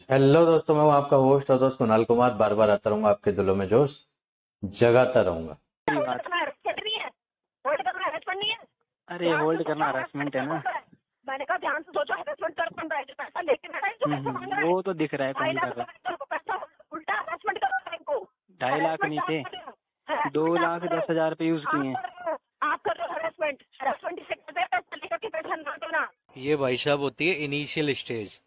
Hello दोस्तों, मैं हूं आपका होस्ट और दोस्त कुणाल कुमार। बार बार आता रहूंगा, आपके दिलों में जोश जगाता रहूंगा। मेरी होल्ड बात। करना हarassment नहीं है। होल्ड करना हarassment नहीं है। अरे ध्यान से होल्ड करना सोचो, हarassment हरासमेंट है क्या ना। बोल रहा है। मैंने कहा ध्यान से सोचो, हarassment कर कौन रहा है? जो पैसा लेके खड़ा है, जो पैसा मांग रहा है। वो तो दिख रहा है ढाई कौन लाख कर रहा रुपए का पैसा उल्टा हarassment कर रहा है इनको। है। 2.5 लाख हarassment नहीं आप थे, कर रहे हो। 2,10,000 रुपये यूज किए आप हैं। कर रहे हो। आप कर रहे हो हarassment। harassment इसे कहते हैं, पैसा लेकर के पैसा ना देना। ये भाई साहब होती है इनिशियल स्टेज।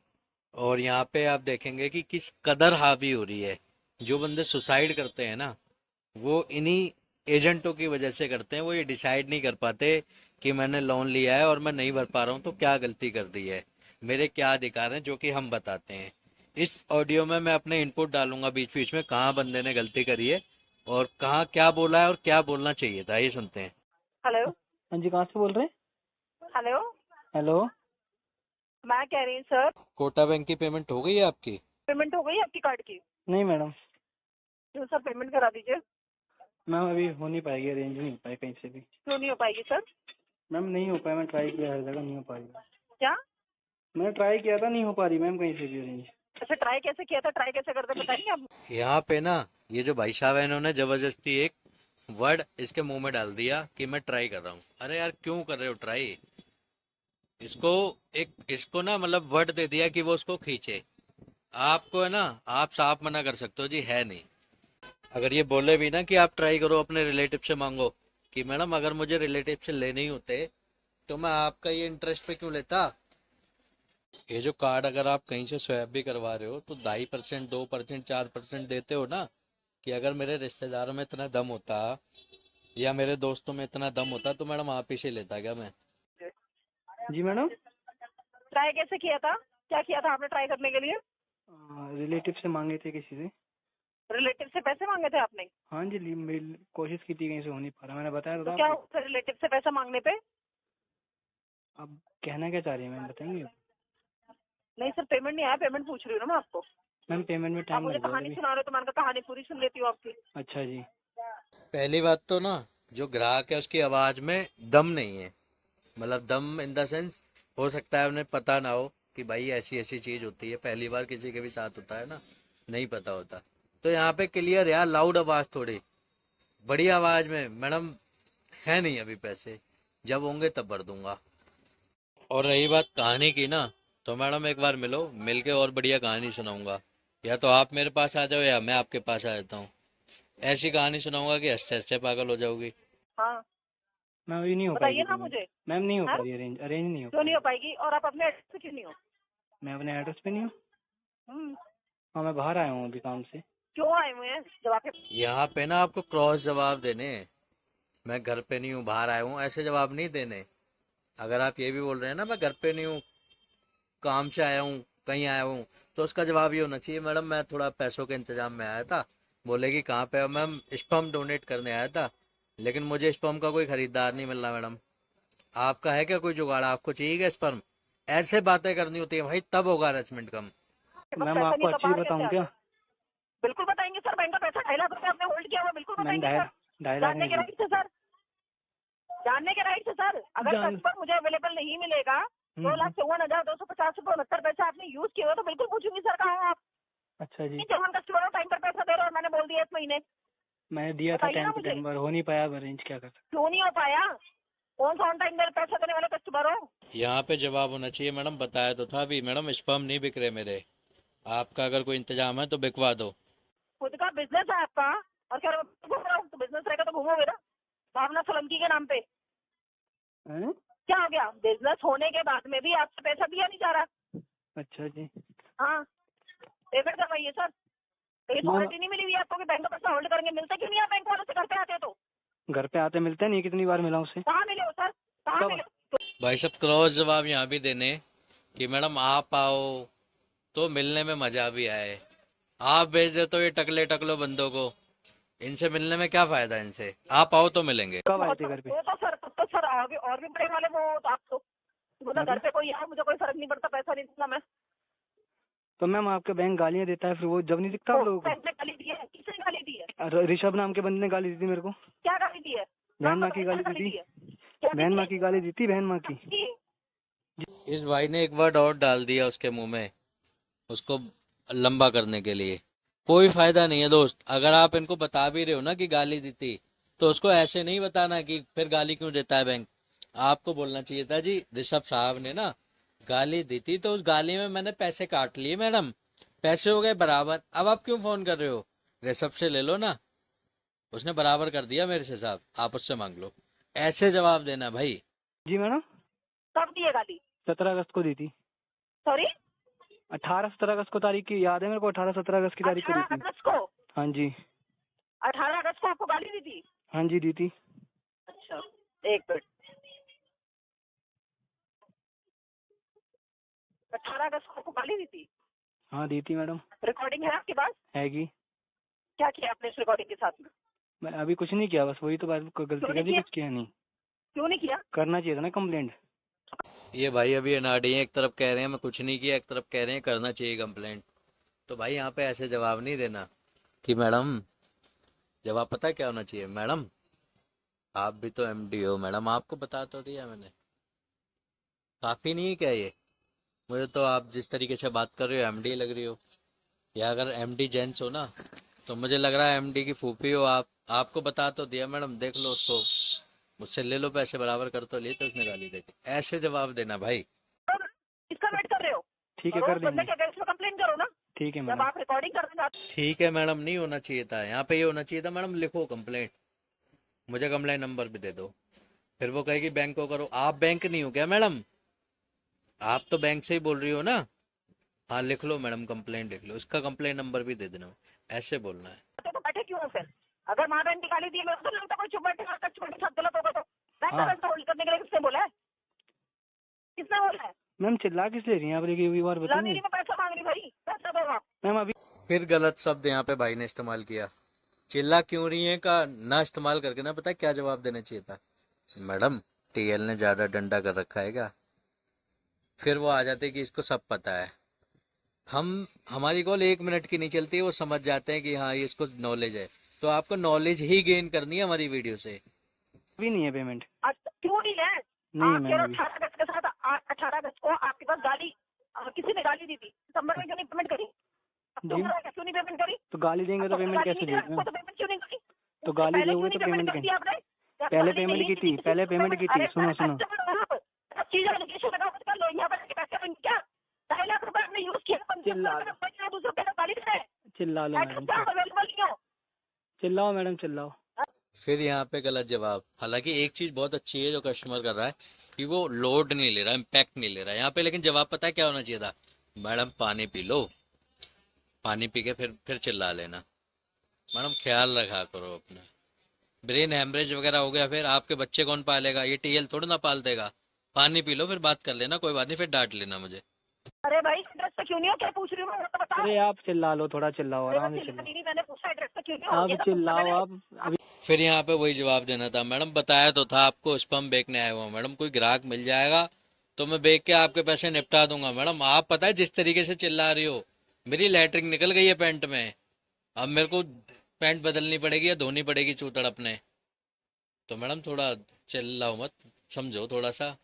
और यहाँ पे आप देखेंगे कि किस कदर हावी हो रही है। जो बंदे सुसाइड करते हैं ना, वो इन्हीं एजेंटों की वजह से करते हैं। वो ये डिसाइड नहीं कर पाते कि मैंने लोन लिया है और मैं नहीं भर पा रहा हूँ तो क्या गलती कर दी है, मेरे क्या अधिकार हैं, जो कि हम बताते हैं। इस ऑडियो में मैं अपने इनपुट डालूंगा बीच बीच में, कहाँ बंदे ने गलती करी है और कहाँ क्या बोला है और क्या बोलना चाहिए था। ये सुनते हैं। हेलो। हाँ जी, कहाँ से बोल रहे हैं? हेलो। हेलो। मैं कह रही हूँ सर, कोटा बैंक की पेमेंट हो गई है आपकी? पेमेंट हो गई आपकी कार्ड की? नहीं मैडम, तो सर पेमेंट करा दीजिए। मैम अभी हो नहीं पाएगी, अरेंज नहीं हो पाए कहीं से भी। क्यों नहीं हो पाएगी सर? मैम नहीं हो पाया, मैं ट्राई किया हर जगह, नहीं हो पा रही। क्या? मैंने ट्राई किया था, नहीं हो पा रही मैम कहीं से भी अरेंज। अच्छा, ट्राई कैसे किया था? ट्राई कैसे करते बताइए आप। यहाँ पे ना, ये जो भाई साहब है, इन्होंने जबरदस्ती एक वर्ड इसके मुंह में डाल दिया कि मैं ट्राई कर रहा हूँ। अरे यार, क्यों कर रहे हो ट्राई? इसको इसको ना मतलब वर्ड दे दिया कि वो उसको खींचे। आपको है ना, आप साफ मना कर सकते हो जी, है नहीं। अगर ये बोले भी ना कि आप ट्राई करो, अपने रिलेटिव से मांगो कि मैडम अगर मुझे रिलेटिव से लेने ही होते तो मैं आपका ये इंटरेस्ट पे क्यों लेता। ये जो कार्ड अगर आप कहीं से स्वैप भी करवा रहे हो तो 2.5%, 2%, 4% देते हो ना। कि अगर मेरे रिश्तेदारों में इतना दम होता या मेरे दोस्तों में इतना दम होता तो मैडम आप ही से लेता क्या मैं। जी मैडम, ट्राई कैसे किया था? क्या किया था आपने ट्राई करने के लिए? रिलेटिव से मांगे थे किसी से। रिलेटिव से पैसे मांगे थे आपने? हाँ जी, कोशिश की थी, कहीं से हो नहीं पा रहा, मैंने बताया तो था क्या आपको। हुआ रिलेटिव से पैसा मांगने पे? अब कहना क्या चाह रही है मैम, बताएंगे? नहीं सर, पेमेंट नहीं आया। पेमेंट पूछ रही हूँ ना मैं आपको। मैम पेमेंट में आप टाइम मुझे लग जाएगा कहानी अभी। सुना रहे हो तो मैंने कहा कहानी पूरी सुन लेती हूँ आपकी। अच्छा जी। पहली बात तो ना, जो ग्राहक है उसकी आवाज में दम नहीं है। मतलब दम इन द सेंस, हो सकता है उन्हें पता ना हो कि भाई ऐसी ऐसी चीज होती है। पहली बार किसी के भी साथ होता है ना, नहीं पता होता। तो यहाँ पे क्लियर यार, लाउड आवाज, थोड़ी बड़ी आवाज में, मैडम है नहीं अभी पैसे, जब होंगे तब भर दूंगा। और रही बात कहानी की ना, तो मैडम एक बार मिलो, मिलके और बढ़िया कहानी सुनाऊंगा। या तो आप मेरे पास आ जाओ या मैं आपके पास आ जाता हूँ। ऐसी कहानी सुनाऊंगा कि हंसते हंसते पागल हो जाओगी। हाँ, मैम अभी नहीं हो बताइए पाएगी ना पेमेंट। मुझे। मैम नहीं हो है? पा रही, अरेंज अरेंज नहीं हो क्यों पा नहीं हो रही। पाएगी? और आप अपने एड्रेस पे क्यों नहीं हो? मैं अपने एड्रेस पे नहीं हूँ। हम्म, हाँ, मैं बाहर आया हूँ अभी काम से। क्यों आए हुए हैं जब आपके? यहाँ पे ना आपको क्रॉस जवाब देने हैं। मैं घर पे नहीं हूँ, बाहर आया हूँ, ऐसे जवाब नहीं देने। अगर आप ये भी बोल रहे हैं ना मैं घर पे नहीं हूँ, काम से आया हूँ, कहीं आया हूँ, तो उसका जवाब ये होना चाहिए, मैडम मैं थोड़ा पैसों के इंतजाम में आया था। बोलेगी कहाँ पे? मैम स्पर्म डोनेट करने आया था, लेकिन मुझे स्पर्म का कोई खरीदार नहीं मिल रहा मैडम। आपका है क्या कोई जुगाड़? आपको चाहिए क्या स्पर्म? ऐसे बातें करनी होती है भाई, तब होगा हरेसमेंट कम। पास मैम पैसा नहीं आपको है तो अच्छी बाहर कैसे बताऊँ आ क्या? गए? बिल्कुल बताएंगे सर। बैंक का पैसा 2.5 लाख रुपए आपने होल्ड किया हुआ, बिल्कुल मैंने बताएंगे ढाई सर। 2.5 लाख जानने नहीं के दिए। राइट है सर। जानने के राइट है सर। अगर जान। कस्टमर मुझे अवेलेबल नहीं मिलेगा, दो हम्म। लाख चौवन हजार 250 रुपये 69 पैसे आपने यूज किए हो तो बिल्कुल पूछूंगी सर कहाँ हो आप। अच्छा जी। जब हम कस्टमर को टाइम पर पैसा दे रहे हो और मैंने बोल दिया इस महीने। मैंने दिया था बताइए टाइम ना टू मुझे, टाइम, पर हो नहीं पाया, अब अरेंज क्या कर सकते। क्यों नहीं हो पाया? कौन सा ऑन टाइम पैसा देने वाले कस्टमर हो? यहाँ पे जवाब होना चाहिए, मैडम बताया तो था भी, मैडम स्पर्म नहीं बिक रहे मेरे। आपका अगर कोई इंतजाम है तो बिकवा दो। खुद का बिजनेस है आपका और क्या घूम रहा हूँ? तो बिजनेस रहेगा तो घूमोगे ना भावना सोलंकी के नाम पे। हैं? क्या हो गया? बिजनेस होने के बाद में भी आपसे पैसा दिया नहीं जा रहा। अच्छा जी। हाँ, पेमेंट करवाइए सर। कहीं मैम अथॉरिटी नहीं मिली हुई आपको कि बैंक का पैसा होल्ड करेंगे? मिलते क्यों नहीं आप बैंक वालों से? घर पे आते हो तो घर पे आते मिलते नहीं, कितनी बार मिला उससे। कहाँ मिले हो सर? कहाँ कब? मिले हो? भाई साहब क्रॉस जवाब यहाँ भी देने कि मैडम आप आओ तो मिलने में मजा भी आए। आप भेज देते हो ये टकले टकलो बंदों को, इनसे मिलने में क्या फायदा? इनसे आप आओ तो मिलेंगे। कब आए थे घर पे? वो तो सर, तब तो सर आगे और भी बड़े वाले वो तो आप तो बोला घर मतलब पे कोई है, मुझे कोई फर्क नहीं पड़ता, पैसा नहीं दूंगा मैं। तो मैम आपका बैंक गालियाँ देता है, फिर वो जब नहीं दिखता आप तो लोगों बैंक ने गाली दी है? किसने गाली दी है? को। ऋषभ नाम के बंदे ने गाली दी थी मेरे को। क्या गाली दी है? बहन नाम माँ की बताइए, क्या गाली दी गाली थी। दी है? क्या दी बहन माँ है? की गाली दी थी, बहन माँ की। की? इस भाई ने एक वर्ड और डाल दिया उसके मुंह में। उसको लंबा करने के लिए। कोई फायदा नहीं है दोस्त। अगर आप इनको बता भी रहे हो ना कि गाली दी थी, तो उसको ऐसे नहीं बताना कि फिर गाली क्यों देता है बैंक। आपको बोलना चाहिए था जी ऋषभ साहब ने ना गाली दी थी, तो उस गाली में मैंने पैसे काट लिए मैडम, पैसे हो गए बराबर। अब आप क्यों फोन कर रहे हो? ऋषभ से ले लो ना, उसने बराबर कर दिया मेरे से साहब, आप उससे मांग लो। ऐसे जवाब देना भाई। जी मैडम, कब दी है गाली? 17 अगस्त को दी थी। सॉरी, 18-17 अगस्त को तारीख की याद है मेरे को, 18-17 अगस्त की तारीख को दी 18 थी। अगस्त को? हाँ जी। 18 अगस्त को आपको गाली दी थी? हाँ जी दी थी। अच्छा, एक मिनट। 18 अगस्त को आपको गाली दी थी? हाँ दी थी मैडम। रिकॉर्डिंग है आपके पास? हैगी। क्या किया आपने इस रिकॉर्डिंग के साथ में? मैं अभी कुछ नहीं किया, बस वही तो बात, कोई गलती क्यों कर नहीं दी, किया? कुछ किया नहीं। क्यों नहीं किया? करना चाहिए था ना कंप्लेंट। ये भाई अभी अनाड़ी हैं, एक तरफ कह रहे हैं मैं कुछ नहीं किया, एक तरफ कह रहे हैं करना चाहिए कंप्लेंट। तो भाई यहाँ पे ऐसे जवाब नहीं देना कि मैडम। जवाब पता है क्या होना चाहिए? मैडम आप भी तो एमडी हो, मैडम आपको बता तो दिया मैंने। काफी नहीं है क्या ये? मुझे तो आप जिस तरीके से बात कर रहे हो एमडी लग रही हो। या अगर एमडी जेंट्स हो ना, तो मुझे लग रहा है एमडी की फूफी हो आप। आपको बता तो दिया मैडम, देख लो उसको, मुझसे ले लो पैसे बराबर कर तो लिए, तो उसने गाली दे दी। ऐसे जवाब देना भाई। इसका वेट कर रहे हो? ठीक है, और कर उस बंदे देंगे। के अगेंस्ट में कंप्लेन करो ना। ठीक है जब मैडम। आप रिकॉर्डिंग करने जाते ठीक है मैडम, नहीं होना चाहिए था यहाँ पे, ये होना चाहिए था मैडम लिखो कंप्लेंट, मुझे कंप्लेंट नंबर भी दे दो। फिर वो कहेगी बैंक को करो। आप बैंक नहीं हो क्या मैडम? आप तो बैंक से ही बोल रही हो ना। हाँ लिख लो मैडम, कंप्लेंट लिख लो, इसका कंप्लेंट नंबर भी दे देना। ऐसे बोलना है। तो बैठे क्यों हो फिर? अगर माँ बहन की गाली दी, मेरे को तो लगता कोई चुप बैठे और चुप बैठे साथ गलत होगा तो बैंक हाँ बैलेंस होल्ड करने के लिए किसने बोला है? किसने बोला है? मैम, चिल्ला किस ले रही हैं आप? एक बार लाने बताइए। की मैं पैसा मांग रही भाई, पैसा दो आप। मैम अभी फिर गलत शब्द यहाँ पे भाई ने इस्तेमाल किया। चिल्ला क्यों रही है का ना इस्तेमाल करके ना, पता है क्या जवाब देना चाहिए था? मैडम टीएल ने ज्यादा डंडा कर रखा है क्या? फिर वो आ जाते कि इसको सब पता है। हम हमारी कॉल 1 मिनट की नहीं चलती, वो समझ जाते हैं कि हाँ ये इसको नॉलेज है। तो आपको नॉलेज ही गेन करनी है हमारी वीडियो से। नहीं है पेमेंट। क्यों नहीं है? नहीं है आप कह मैम रहे अभी। 18 अगस्त के साथ 18 अगस्त को आपके पास गाली किसी ने गाली दी थी, सितंबर में क्यों नहीं पेमेंट करी? अब जी, क्यों नहीं पेमेंट करी? तो गाली देंगे तो आपको पेमेंट गाली कैसे नहीं दी, देंगे मैम? आपको तो पेमेंट क्यों नहीं करी? तो गाली पहले दोगे क्यों तो नहीं पेमेंट पेमेंट कर कैसे? दी आपने? जब पहले गाली पेमेंट नहीं की दी थी, किसी पहले को पेमेंट की थी। अरे सुनो सुनो। कस्टमर हो आप, सब चीजें एलिगेशन लगाओ मत कर लो। यहाँ पर पैसे बन क्या 2.5 लाख रुपए आपने यूज किया, चिल्ला 50 रुपए दूसरे पे गाली दे रहे हैं। चिल्ला लो मैडम, अवेलेबल नहीं हो। चिल्लाओ मैडम चिल्लाओ। फिर यहाँ पे गलत जवाब। हालांकि एक चीज बहुत अच्छी है जो कस्टमर कर रहा है कि वो लोड नहीं ले रहा, इम्पैक्ट नहीं ले रहा यहाँ पे, लेकिन जवाब पता है क्या होना चाहिए था? मैडम पानी पी लो, पानी पी के फिर चिल्ला लेना। मैडम ख्याल रखा करो अपना। ब्रेन हैमरेज वगैरह हो गया फिर आपके बच्चे कौन पालेगा? ये टीएल थोड़ा ना पाल देगा। पानी पी लो फिर बात कर लेना, कोई बात नहीं, फिर डांट लेना मुझे। अरे भाई एड्रेस पे क्यों नहीं हो? क्या पूछ रही हूँ मैं, वो तो बताओ। अरे आप चिल्ला लो, थोड़ा चिल्लाओ, अरे आराम मैं से चिल्ला चिल्लाओ। नहीं, मैंने पूछा एड्रेस पे क्यों नहीं हो, आप ये तो पूछा चिल्लाओ मैंने। आप अभी। फिर यहाँ पे वही जवाब देना था, मैडम बताया तो था आपको स्पम बेचने आया हुआ हूँ। मैडम कोई ग्राहक मिल जाएगा तो मैं बेच के आपके पैसे निपटा दूंगा। मैडम आप पता है जिस तरीके से चिल्ला रही हो, मेरी लैटरिन निकल गई है पैंट में, अब मेरे को पैंट बदलनी पड़ेगी या धोनी पड़ेगी चूतड़ अपने। तो मैडम थोड़ा चिल्लाओ मत, समझो थोड़ा सा।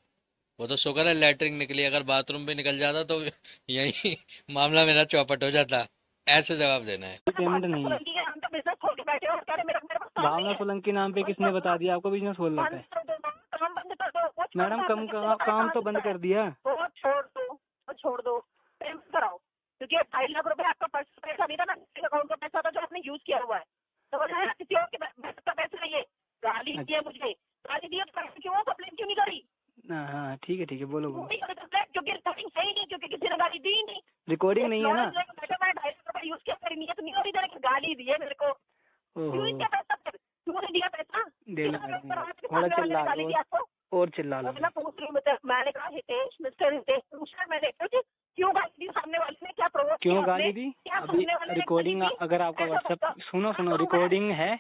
वो तो शुक्र है लैटरिन निकली, अगर बाथरूम भी निकल जाता तो यही मामला मेरा चौपट हो जाता। ऐसे जवाब देना है। पेमेंट नहीं है। हम तो बिजनेस खोल के बैठे हो और कह रहे मेरे पास काम नहीं भावना है। सोलंकी नाम पे किसने बता दिया आपको बिजनेस खोल रखा बंद है? कर दो, काम बंद कर दो। वो छोड़ मैडम दो, कम किसने बताया काम तो कहाँ बंद से कर दिया। वो छोड़ दो, वो छोड़ दो, पेमेंट कराओ। क्योंकि 2.5 लाख रुपए आपका पैसा नहीं था ना, अकाउंट का पैसा था जो आपने यूज किया हुआ है। तो बोला है किसी और के का पैसा नहीं है। गाली दी है मुझे, गाली दी है तो क्यों कंप्लेन क्यों नहीं करी? हाँ ठीक है बोलो बोलो। नहीं करी कंप्लेन क्योंकि रिकॉर्डिंग सही नहीं, क्योंकि किसी ने गाली दी ही नहीं। रिकॉर्डिंग नहीं है ना। बैठा मैं 2.5 लाख रुपए यूज किया, मेरी नीयत नहीं हो रही थी, गाली दी है मेरे को। क्यों नहीं ओहो, दिया पैसा फिर? क्यों नहीं दिया पैसा? दे लो मैडम, थोड़ा चिल्ला लो और चिल्ला लो। मैं पूछ रही हूँ, मैंने कहा हितेश, मिस्टर हितेश पूछा मैंने क्यों गाली दी सामने वाले ने, क्या प्रोवोक किया क्यों आपने? गाली दी? क्या अभी सामने वाले ने रिकॉर्डिंग, गाली दी? अगर आपका ऐसा व्हाट्सएप, सुनो ऐसा सुनो, हुआ है। रिकॉर्डिंग है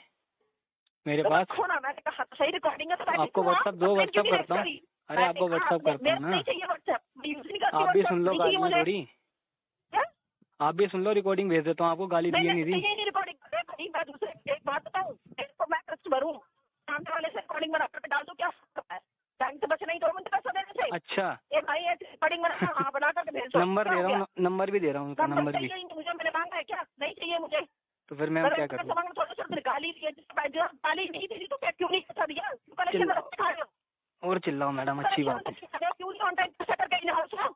मेरे तो पास। रखो ना, मैंने कहा सही रिकॉर्डिंग है तो बैठे आपको क्यों आप? व्हाट्सएप दो, कंप्लेंट क्यों व्हाट्सएप नहीं करता हूँ। रजिस्टर करी? अरे आपको व्हाट्सएप करता हूँ मेरे ना। नहीं चाहिए व्हाट्सएप, मैं यूज नहीं करती आप भी व्हाट्सएप, सुन लो नहीं चाहिए गालियाँ मुझे। थोड़ी। क्या? आप भी सुन लो, रिकॉर्डिंग भेज देता हूँ आपको, गाली दी है नहीं दी। चाहिए नहीं रिकॉर्डिंग। भाई मैं दूसरे एक बात बताऊँ, तो मैं कस्टमर हूँ, सामने वाले से रिकॉर्डिंग बना कर डाल दो, क्या बैंक से बचना ही तो मुझे पैसा देने चाहिए। अच्छा ये भाई ऐसे रिकॉर्डिंग बना कर हाँ बना करके भेज नंबर दे रहा हूँ, नंबर भी दे रहा हूँ उनका, नंबर भी। चाहिए ही नहीं मुझे, मैंने मांगा है क्या? नहीं चाहिए मुझे। तो फिर मैम क्या करूँ? गाली दी है, गाली नहीं दी तो क्या क्यों नहीं बता दिया? क्यों कनेक्शन चिल्ला- रखा रहे हो? और चिल्लाओ मैडम, अच्छी बात है। क्यों नहीं ऑन टाइम पैसा करके इन हाउस हो?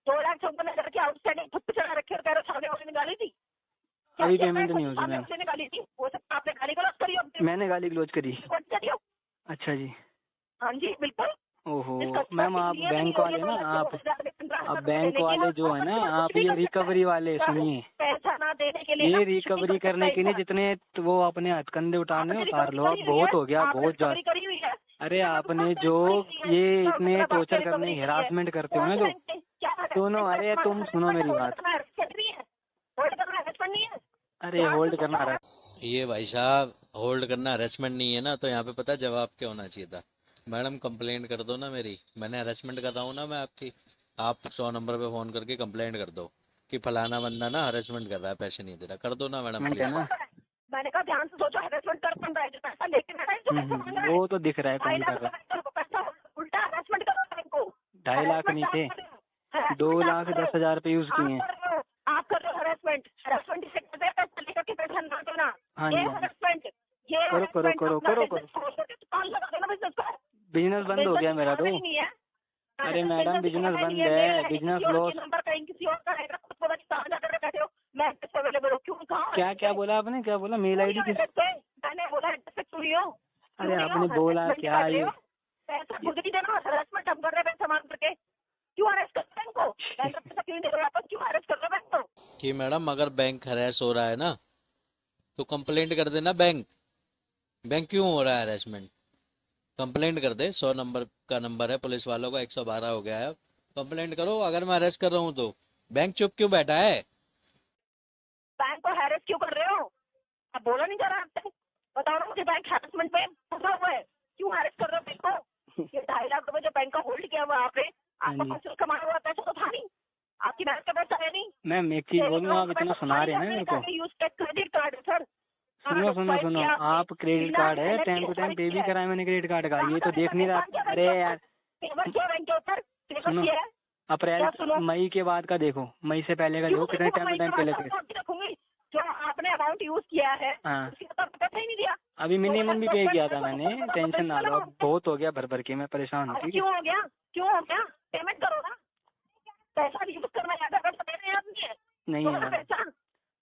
2,54,000 की आउटस्टैंडिंग खुद पे चढ़ा रखे और कह रहे हो सामने वाले ने गाली दी। क्या अभी किया? पेमेंट मैं नहीं होगी सामने मैम। वाले ने गाली दी, वो सब आपने गाली गलौज करी हो? मैंने गाली गलौज करी? कौन सी करी हो? अच्छा जी। हाँ जी बिल्कुल। ओहो जिसका मैम, आप लिए बैंक नहीं हो, ये वाले ना, 2,54,000 में 15,000 आप रुपए बैंक देने की वाले और जो है ना, कुछ आप भी ये कर सकते रिकवरी हैं। वाले सुनिए, पैसा ना देने के लिए ना ये कुछ भी रिकवरी कर करने सकता के लिए है। जितने तो वो अपने हथकंडे उतारने आपने उतार रिकवरी लो, अब करी हुई बहुत है, हो गया, आपने बहुत ज्यादा। रिकवरी करी हुई है। अरे मैंने आपने आपको जो रिकवरी की है। ये तो इतने मतलब आपने टॉर्चर करने, रिकवरी की है। हेरासमेंट करते हो कौन ना से जो, बैंक से? क्या सुनो, harassment अरे करना? तुम सुनो harassment मेरी hold बात। करना harassment नहीं है। hold करना harassment नहीं है। अरे होल्ड करना रहा। ये भाई साहब, होल्ड करना हरेसमेंट नहीं है ना, तो यहाँ पे पता है जवाब क्या होना चाहिए था? मैडम कंप्लेंट कर दो ना मेरी, मैंने हरेसमेंट कर रहा हूँ ना मैं आपकी। आप 100 नंबर पे फ़ोन करके कंप्लेंट कर दो कि फलाना बंदा ना हरेसमेंट कर रहा है, पैसे नहीं दे रहा। कर दो ना मैडम है प्लीज़। ना। मैंने कहा ध्यान से सोचो, harassment कर कौन रहा है? जो पैसा लेके बैठा है, जो पैसा मांग रहा है। वो तो दिख रहा है 2.5 कौन लाख कर रहा रुपए का पैसा उल्टा harassment कर रहा है इनको। 2.5 लाख harassment नहीं थे, आप कर रहे हो। 2,10,000 रुपये यूज किए हैं। आप कर रहे हो harassment। harassment इसे कहते हैं, पैसा लेकर के पैसा ना देना। हाँ ये जी, हाँ जी। harassment, ये करो करो harassment करो अपना करो business करो, खोल के दुकान लगा देना business का। बिजनेस बंद हो गया मेरा तो। दिखाना ही नहीं है। अरे मैडम बिजनेस बंद मेरा है, बिजनेस किसी और लॉस। के नंबर कहीं किसी और का है, खुद पता नहीं कहाँ जाकर बैठे हो। मैं अवेलेबल हूँ, क्यों कहाँ? क्या क्या बोला आपने, क्या बोला? मेल आईडी किस? मैंने बोला एड्रेस पे चोरी हो। अरे आपने बोला क्या ये? पैसा खुद नहीं देना, हरासमेंट हम कर रहे हैं पैसा मांग करके। क्यों अरेस्ट कर रहे हैं इनको? बैंक का पैसा क्यों नहीं दे रहे हो वापस? क्यों अरेस्ट कर रहे हो बैंक को? कि मैडम अगर बैंक हरेस हो रहा है ना, तो कंप्लेंट कर देना बैंक। बैंक क्यों हो रहा है हरेसमेंट? कंप्लेंट कर दे, 100 नंबर का नंबर है पुलिस वालों का, 112 हो गया है। कंप्लेंट करो अगर मैं अरेस्ट कर रहा हूँ तो। बैंक चुप क्यों बैठा है? बैंक को हैरेस क्यों कर रहे हो? अब बोला नहीं जा रहा आपसे। बताओ ना मुझे, बैंक हैरेसमेंट में फंसा हुआ है, क्यों हैरेस कर रहे हो बैंक को? ये 2.5 लाख रुपए जो बैंक का होल्ड किया हुआ है आपने, आपका हाँ जी। पर्सनल कमाया हुआ पैसा तो था नहीं, आपकी बैंक का पैसा है नहीं। मैम एक चीज बोलूँ, आप इतना सुना रहे हैं ना मेरे को। यूज क्रेडिट कार्ड है सर। सुनो सुनो सुनो, आप क्रेडिट कार्ड है, टाइम टू टाइम पे भी कराया मैंने क्रेडिट कार्ड का, ये तो देख नहीं रहा। अरे यार पेपर किया बैंक के ऊपर, पेपर सुनो, किया है। अप्रैल मई के बाद का देखो, मई से पहले का देखो कितने टाइम टू टाइम पे लेके। रखूंगी जो आपने अमाउंट यूज किया है, हाँ, उसकी तो पैसा ही नहीं दिया। अभी मिनिमम भी पे किया था मैंने, टेंशन ना लो, अब बहुत हो गया भर भर के, मैं परेशान हूँ। अब ठीक है, क्यों हो गया? क्यों हो गया? पेमेंट करो ना, पैसा यूज करना ज्यादा पैसा दे रहे हैं आप नहीं है? नहीं है मैडम, पैसा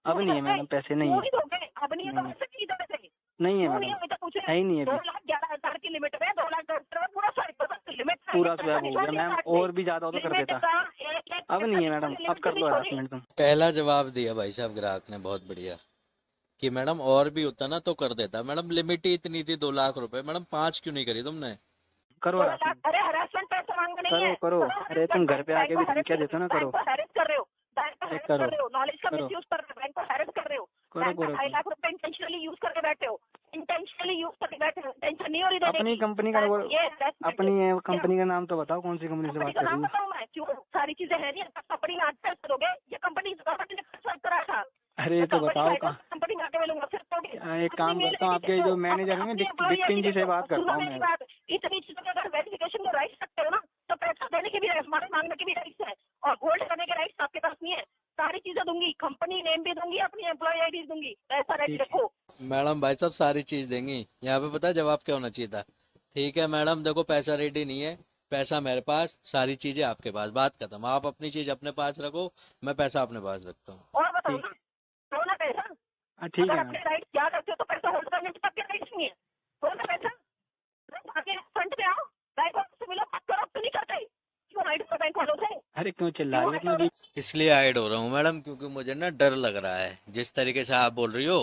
अब नहीं है मैडम, पैसे नहीं क्यों है, नहीं दोगे? अब नहीं है तो नहीं। पैसे नहीं दोगे? नहीं है क्यों नहीं मैडम, है? तो पूछे है ही नहीं है अभी। 2,11,000 की लिमिट में, 2,10,000 पूरा 100% लिमिट पूरा स्वैप हो गया मैम, और भी ज्यादा हो तो कर देता। अब नहीं है मैडम, अब कर लो हरासमेंट तुम। पहला जवाब दिया भाई साहब ग्राहक ने, बहुत बढ़िया। कि मैडम और भी होता ना तो कर देता। मैडम लिमिट ही इतनी थी 2 लाख रुपए, मैडम 5 क्यों नहीं करी तुमने? करो हरासमेंट, अरे हरासमेंट पैसा मांगना नहीं है। करो करो। अरे तुम घर पे आके भी धमकियां देते हो ना, करो हैरेस कर रहे हो, बैंक को हैरेस कर रहे हो, नॉलेज का करो। मिसयूज कर रहे हो, बैंक को हैरेस कर रहे हो, करो बैंक का करो 2.5 लाख रुपए इंटेंशनली यूज करके बैठे हो, इंटेंशनली यूज करके बैठे हो, टेंशन नहीं हो रही देने अपनी की। कंपनी का वो, ये अपनी कंपनी का नाम तो बताओ, कौन सी कंपनी से बात का कर रही नाम हो? बताऊं मैं? क्यों सारी चीजें है नहीं, कंपनी में आज करोगे, ये कंपनी ने खर्च करा था। अरे तो बताओ कहाँ। कंपनी में आके मिलूंगा फिर तो एक काम करता हूँ, आपके जो मैनेजर हैं बिपिन जी से बात करता हूँ मैं। इतनी चीजों का अगर वेरिफिकेशन का राइट रखते हो ना, तो पैसा देने के भी राइट, मांगने के भी राइट है, और होल्ड करने के राइट आपके पास नहीं है। सारी चीजें दूंगी, कंपनी नेम भी दूंगी, अपनी एम्प्लॉय आईडी दूंगी, पैसा रेडी रखो। मैडम भाई साहब सारी चीज देंगी। यहाँ पे पता है जवाब क्या होना चाहिए था? ठीक है मैडम, देखो पैसा रेडी नहीं है, पैसा मेरे पास, सारी चीजें आपके पास, बात खत्म। आप अपनी चीज अपने पास रखो, मैं पैसा अपने पास रखता हूँ। और बताओ ना, दो ना पैसा। ठीक अगर है अपने राइट याद रखते हो तो पैसा होल्ड करने के आपके राइट नहीं है, दो ना पैसा। आगे फ्रंट पे आओ, बैंक वालों से मिलो, बात करो, तो नहीं करते क्यों? हाइड करो बैंक वालों से। अरे क्यों चिल्ला रही है? इसलिए हाइड हो रहा हूँ मैडम, क्योंकि मुझे ना डर लग रहा है। जिस तरीके से आप बोल रही हो,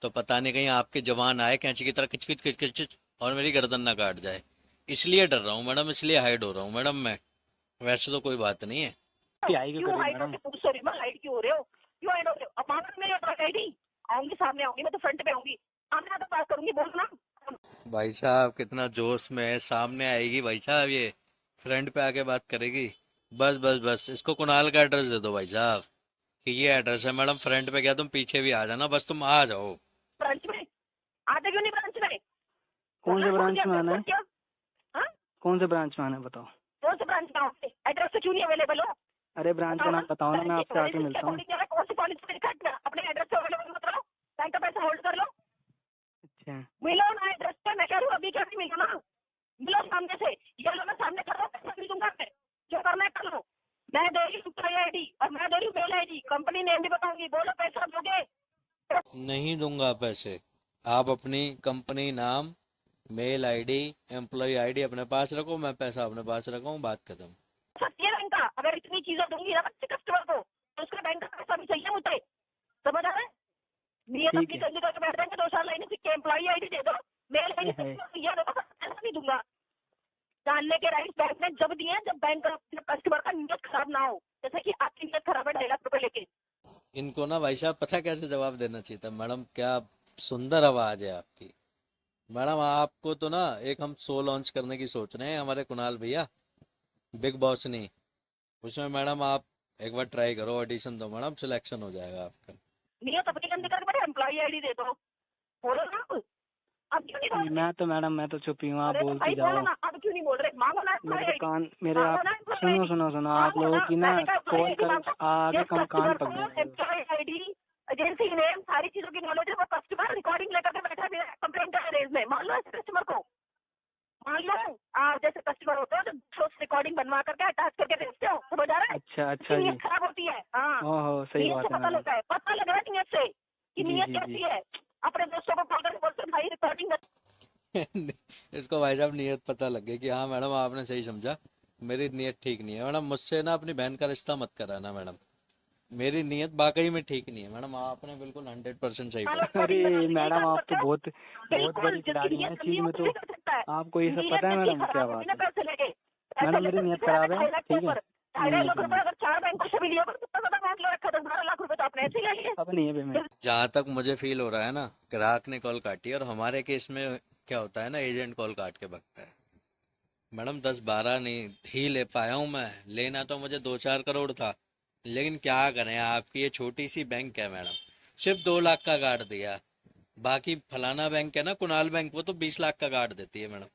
तो पता नहीं कहीं आपके जवान आए कैंची की तरह किच किच किच किच किच और मेरी गर्दन ना काट जाए। इसलिए डर रहा हूँ मैडम, इसलिए हाइड हो रहा हूँ मैडम मैं। वैसे तो कोई बात नहीं है। क्यों हाइड हो? सॉरी मैं हाइड क्यों हो रहे हो? क्यों हाइड हो रहे हो? अब मांगो मेरी आईडी, आऊंगी सामने, आऊंगी मैं तो फ्रंट पे आऊंगी, सामने आकर बात करूंगी, बोलो ना। भाई साहब कितना जोश में है, सामने आएगी भाई साहब, ये फ्रंट पे आके बात करेगी। बस बस बस, इसको कुणाल का एड्रेस दे दो भाई साहब कि ये एड्रेस है मैडम, फ्रंट पे गया, तुम पीछे भी आ जाना, बस तुम आ जाओ। ब्रांच में आते क्यों नहीं? ब्रांच में कौन से ब्रांच में आना है? हाँ? कौन से ब्रांच में आना है बताओ? कौन से ब्रांच में आओगे? एड्रेस से क्यों नहीं अवेलेबल हो? अरे ब्रांच का नाम बताओ ना, मैं आपसे आके मिलता हूँ। कौन सी पॉलिसी में लिखा है? अपने एड्रेस पे अवेलेबल मत रहो, बैंक का पैसा होल्ड कर लो, अच्छा मिलो ना एड्रेस पे। मैं कह रही हूँ अभी क्या नहीं मिलो ना, मिलो सामने से। ये लो, मैं सामने कर रहा हूँ, पैसा नहीं दूंगा मैं, जो करना है कर लो। मैं दे रही हूँ आईडी और मैं दे रही हूँ मेल आईडी, कंपनी नेम भी बताऊंगी। बोलो पैसा दोगे? नहीं दूंगा पैसे। आप अपनी कंपनी नाम, मेल आईडी, एम्प्लॉय आईडी अपने पास रखो, मैं पैसा अपने पास रखूँ, बात खत्म। सत्य बैंक का अगर इतनी चीजें दूंगी ना बच्चे कस्टमर को, तो उसका बैंक का पैसा भी चाहिए मुझे, समझ आ रहा है? नियत ठीक अपनी है। जल्दी करके बैठ जाएंगे, 2 साल लाइने सीख के एम्प्लॉय आईडी दे दो, मेल आईडी है। पैसा नहीं दूंगा। जानने के राइट्स बैंक ने जब दिए हैं, जब बैंक कस्टमर का नियत खराब ना हो, जैसे कि आपकी नियत खराब है 2.5 लाख रुपए लेके। इनको ना भाई साहब पता कैसे जवाब देना चाहिए था। मैडम क्या सुंदर आवाज है आपकी। मैडम आपको तो ना एक हम शो लॉन्च करने की सोच रहे हैं, हमारे कुणाल भैया, बिग बॉस नहीं। उसमें मैडम आप एक बार ट्राई करो, ऑडिशन दो मैडम, सिलेक्शन हो जाएगा आपका। नियत अपनी गंदी करके बड़े एम्प्लॉय आईडी दे दो, बोलो ना अब क्यों नहीं बोल रहे? मैं तो चुप ही हूँ, आप अरे तो बोलते भाई बोलो जाओ। ना, अब क्यों नहीं बोल रहे? मांगो ना एम्प्लॉय मेरे तो आईडी, कान मेरे मांगो आप ना एम्प्लॉय सुनो आईडी, सुनो सुनो, आप मांगो लोगों ना। की ना मैंने कहा एम्प्लॉय कॉल आईडी कर मांगो। आगे जिस कम कान कस्टमर पक को जाएंगे। एम्प्लॉय आईडी, एजेंसी नेम, सारी चीजों की नॉलेज है, वो कस्टमर रिकॉर्डिंग लेकर के बैठा है कंप्लेंट का रेज में। मान लो ऐसे कस्टमर को, मान लो जैसे कस्टमर होते हो तो रिकॉर्डिंग बनवा करके अटैच करके भेजते हो, समझ आ रहा है? अच्छा इसकी अच्छा जी। नीयत खराब होती है। हाँ, ओहो सही नीयत बात से है पता मैडम। लगता है, पता लग रहा है नीयत से कि जी नीयत जी कैसी जी। है। अपने दोस्तों को कॉल करके बोलते भाई रिकॉर्डिंग। इसको भाई साहब नियत पता लग गई कि हाँ मैडम आपने सही समझा, मेरी नियत ठीक नहीं है। मैडम मुझसे ना अपनी बहन का रिश्ता मत कराना मैडम, मेरी नियत वाकई में ठीक नहीं है। मैडम आपने बिल्कुल 100% सही बोला। अरे रिकॉर्डिंग बनाने यही मैडम काम आप तो करते हो? बहुत बहुत बिल्कुल, बड़ी जिसकी खिलाड़ी हैं नीयत इस गंदी चीज है वो में कुछ तो। भी कर सकता है। आपको ये सब नीयत पता है जिसकी मैडम, क्या खराब होती बात ना है। पैसे लेके, पैसे मैडम मेरी लेकर नीयत सीधे खराब आके है, 2.5 लाख के ठीक है। ऊपर, 2.5 लाख जी रुपए जी। अगर 4 बैंकों से भी लिया तो कितना ज्यादा अमाउंट ले रखा था? 12 लाख रुपए तो आपने ऐसे ही ले लिए। अब नहीं है पेमेंट। जहाँ तक मुझे फील हो रहा है ना, ग्राहक ने कॉल काटी है, और हमारे केस में क्या होता है ना, एजेंट कॉल काट के भगता है। मैडम 10-12 नहीं ही ले पाया हूँ मैं, लेना तो मुझे 2-4 करोड़ था, लेकिन क्या करें, आपकी ये छोटी सी बैंक है मैडम, सिर्फ 2 लाख का काट दिया। बाकी फलाना बैंक है ना, कुणाल बैंक, वो तो 20 लाख का काट देती है मैडम।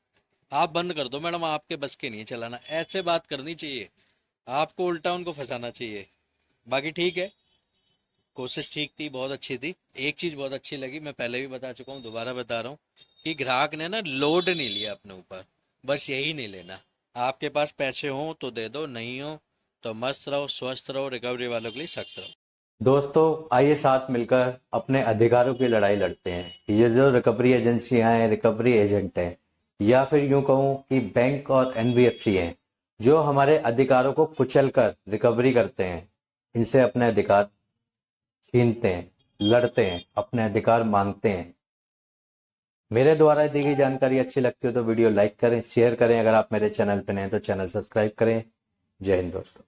आप बंद कर दो मैडम, आपके बस के नहीं चलाना, ऐसे बात करनी चाहिए, आपको उल्टा उनको फंसाना चाहिए। बाकी ठीक है, कोशिश ठीक थी, बहुत अच्छी थी। एक चीज बहुत अच्छी लगी, मैं पहले भी बता चुका हूँ, दोबारा बता रहा हूँ, कि ग्राहक ने ना लोड नहीं लिया अपने ऊपर। बस यही नहीं लेना, आपके पास पैसे हो तो दे दो, नहीं हो तो मस्त रहो, स्वस्थ रहो, रिकवरी वालों के लिए सख्त रहो। दोस्तों आइए साथ मिलकर अपने अधिकारों की लड़ाई लड़ते हैं। ये जो रिकवरी एजेंसियां हैं, रिकवरी एजेंट हैं, या फिर यूं कहूं कि बैंक और एनबीएफसी हैं, जो हमारे अधिकारों को कुचलकर रिकवरी करते हैं, इनसे अपने अधिकार छीनते हैं, लड़ते हैं, अपने अधिकार मांगते हैं। मेरे द्वारा दी गई जानकारी अच्छी लगती हो तो वीडियो लाइक करें, शेयर करें। अगर आप मेरे चैनल पर नए हैं तो चैनल सब्सक्राइब करें। जय हिंद दोस्तों।